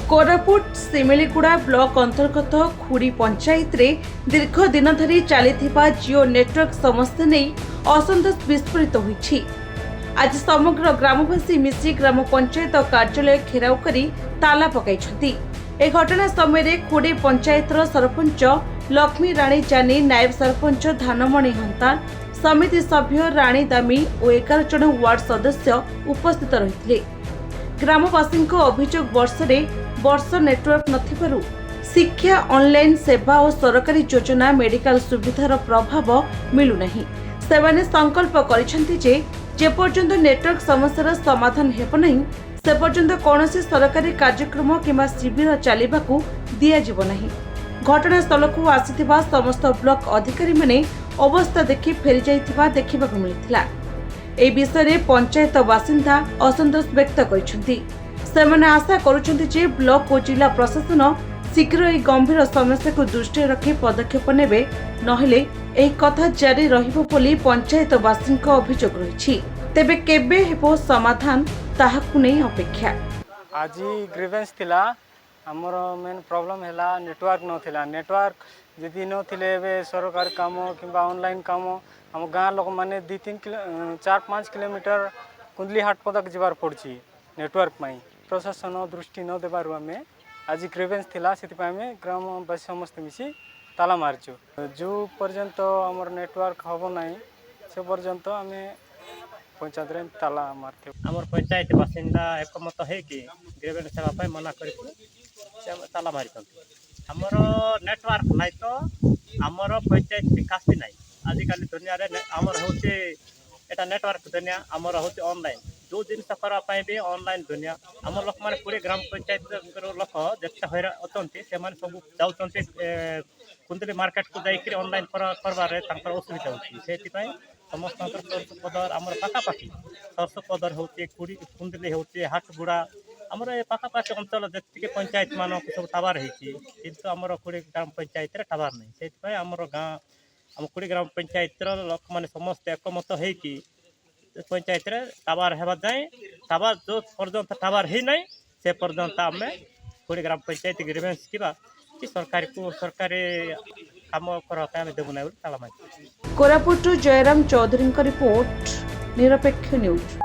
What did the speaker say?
Koraput सिमिलीगुड़ा block अंतर्गत खुड़ी पंचायत रे दीर्घ दिन धरी चलिथिबा जियो नेटवर्क समस्या नहीं असंतोष विस्फोरित होईछि। आज समग्र ग्रामवासी मिसी ग्राम पंचायत कार्यालय घेराव करी ताला पकाइछथि। ए घटना समय खुड़ी पंचायतर सरपंच लक्ष्मी राणी जानी, नायब सरपंच धानमणि हंतान, समिति सभ्य राणी दामी और 11 जन वार्ड सदस्य उपस्थित रहिथिले। ग्रामवासी अभियोग वर्ष नेटवर्क नथिबारु शिक्षा, ऑनलाइन सेवा और सरकारी योजना मेडिकल सुविधार प्रभाव मिलुनाही। सेमाने संकल्प करिसेंति जे पर्यंत नेटवर्क समस्यार समाधान हेब नहीं से पर्यंत कौनसी सरकारी कार्यक्रम किंवा शिविर चलिबाकू दिया जिवो नहीं। घटनास्थल को आसिथिबा समस्त ब्लॉक अधिकारी माने अवस्था देखि फेरी जाइथिबा देखिबाकू मिलिथिला। ए विषय पंचायत बासिंदा असंतोष व्यक्त करिसेंति। सेमाने आशा करुछंती जे ब्लॉक और जिला प्रशासन शीघ्र ए गंभीर समस्या को दृष्टि रखी पदक्षेप नेबे, नहेले एही कथा जारी रहिबो बोली पंचायतवासी अभियोग रहिछि। तेबे केबे हेबो समाधान ताहाकू नै अपेक्षा। आज ग्रीवेंस थिला हमर मेन प्रॉब्लम हैला नेटवर्क नथिला। नेटवर्क जदि नथिले एबे सरकार काम किंबा ऑनलाइन काम हम गाँ लोक माने 4-5 किलोमीटर कुंदली हाट पदक जीवार पड़छि नेटवर्क पाई। प्रशासन दृष्टि न देबारु हमें आज ग्रीवेंस थिला, सेतिपा हमें ग्रामवासी समस्त मिसी ताला मारछु। जो पर्यंत हमर नेटवर्क हबो नाही से पर्यंत हमें पंचायत रे ताला मारथे। हमर पंचायत बासिंदा एकमत है कि ग्रीवेंस सेवा पाई मना करि ताला मारि हमर नेटवर्क नाही तो हमर पंचायत विकास भी नाही। आजिकल दुनिया रे हमर होचे एटा नेटवर्क दुनिया, हमर होचे ऑनलाइन जो जिनस करा पाए भी ऑनलाइन दुनिया। हमर लोक माने पूरे ग्राम पंचायत लोक जेते होरा अतंती से माने सब जाउतंती कुंदली मार्केट को जाई के ऑनलाइन करबा रे तांकर असुविधा होची। सेति पई समस्त सरस पदर हमर पाका पाकी सरस पदर होचे, कुड़ी कुंदली होचे, हाटगुड़ा हमर ए पाका पाकी अंचल जेतिके पंचायत मानो सब टावर हेची, किंतु हमर कुड़ी ग्राम पंचायत रे टावर नै। सेति पई हमर गां हम कुड़ी ग्राम पंचायत रो लोक माने समस्त एकमत है कि पंचायत रे टावर हेबा जाय। टावर जो पर्यंत टावर हे नै से पर्यंत हमें कुड़ी ग्राम पंचायत ग्रीवेंस किबा कि सरकारी काम करता हमें देबु नै ताला मारि। कोरापुट जयराम चौधरी रिपोर्ट, निरपेक्ष न्यूज।